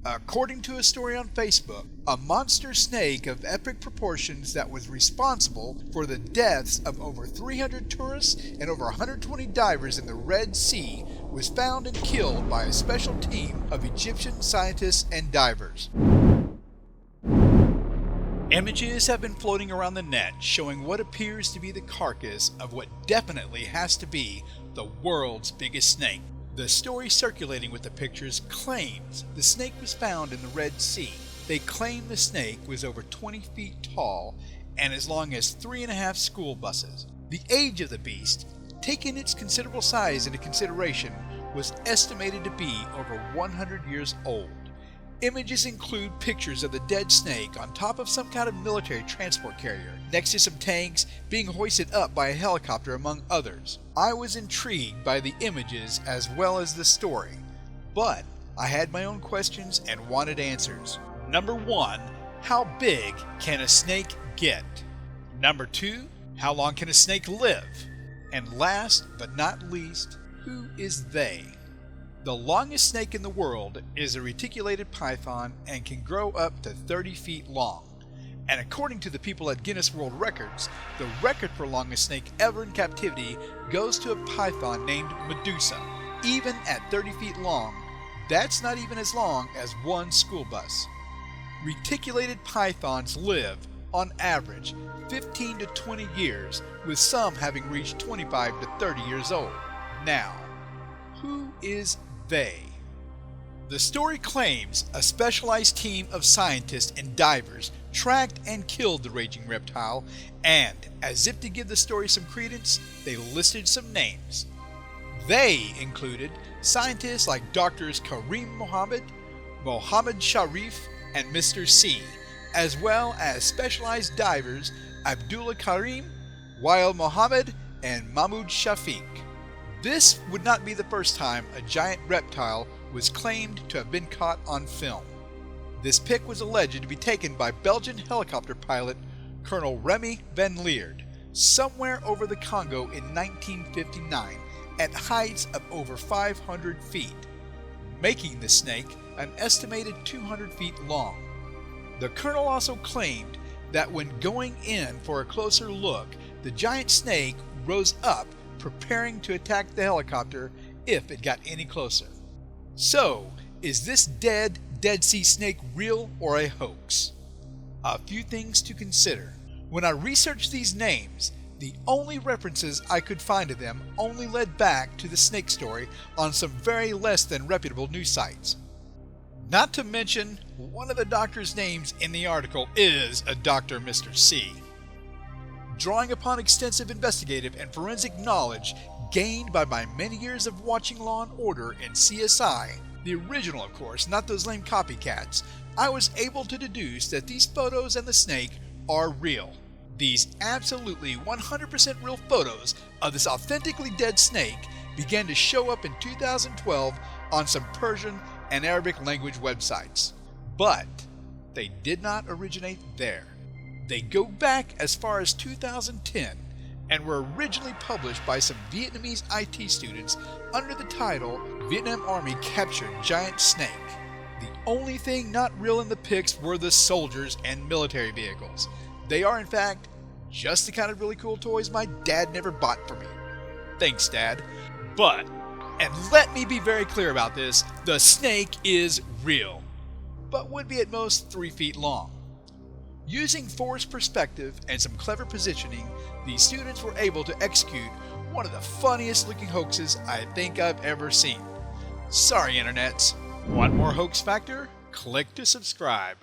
According to a story on Facebook, a monster snake of epic proportions that was responsible for the deaths of over 300 tourists and over 120 divers in the Red Sea was found and killed by a special team of Egyptian scientists and divers. Images have been floating around the net showing what appears to be the carcass of what definitely has to be the world's biggest snake. The story circulating with the pictures claims the snake was found in the Red Sea. They claim the snake was over 20 feet tall and as long as 3.5 school buses. The age of the beast, taking its considerable size into consideration, was estimated to be over 100 years old. Images include pictures of the dead snake on top of some kind of military transport carrier, next to some tanks, being hoisted up by a helicopter, among others. I was intrigued by the images as well as the story, but I had my own questions and wanted answers. Number 1, how big can a snake get? Number 2, how long can a snake live? And last but not least, who is they? The longest snake in the world is a reticulated python and can grow up to 30 feet long. And according to the people at Guinness World Records, the record for longest snake ever in captivity goes to a python named Medusa. Even at 30 feet long, that's not even as long as one school bus. Reticulated pythons live, on average, 15 to 20 years, with some having reached 25 to 30 years old. Now, who is they? The story claims a specialized team of scientists and divers tracked and killed the raging reptile, and, as if to give the story some credence, they listed some names. They included scientists like Drs. Karim Mohammed, Mohammed Sharif, and Mr. C, as well as specialized divers Abdullah Karim, Wael Mohammed, and Mahmoud Shafiq. This would not be the first time a giant reptile was claimed to have been caught on film. This pic was alleged to be taken by Belgian helicopter pilot Colonel Remy van Lierde somewhere over the Congo in 1959 at heights of over 500 feet, making the snake an estimated 200 feet long. The colonel also claimed that when going in for a closer look, the giant snake rose up, preparing to attack the helicopter if it got any closer. So, is this Dead Sea snake real or a hoax? A few things to consider. When I researched these names, the only references I could find to them only led back to the snake story on some very less than reputable news sites. Not to mention, one of the doctor's names in the article is a Dr. Mr. C. Drawing upon extensive investigative and forensic knowledge gained by my many years of watching Law & Order and CSI, the original of course, not those lame copycats, I was able to deduce that these photos and the snake are real. These absolutely 100% real photos of this authentically dead snake began to show up in 2012 on some Persian and Arabic language websites. But they did not originate there. They go back as far as 2010 and were originally published by some Vietnamese IT students under the title Vietnam Army Captured Giant Snake. The only thing not real in the pics were the soldiers and military vehicles. They are in fact just the kind of really cool toys my dad never bought for me. Thanks, Dad. But, and let me be very clear about this, the snake is real, but would be at most 3 feet long. Using forced perspective and some clever positioning, the students were able to execute one of the funniest looking hoaxes I think I've ever seen. Sorry, internets. Want more hoax factor? Click to subscribe.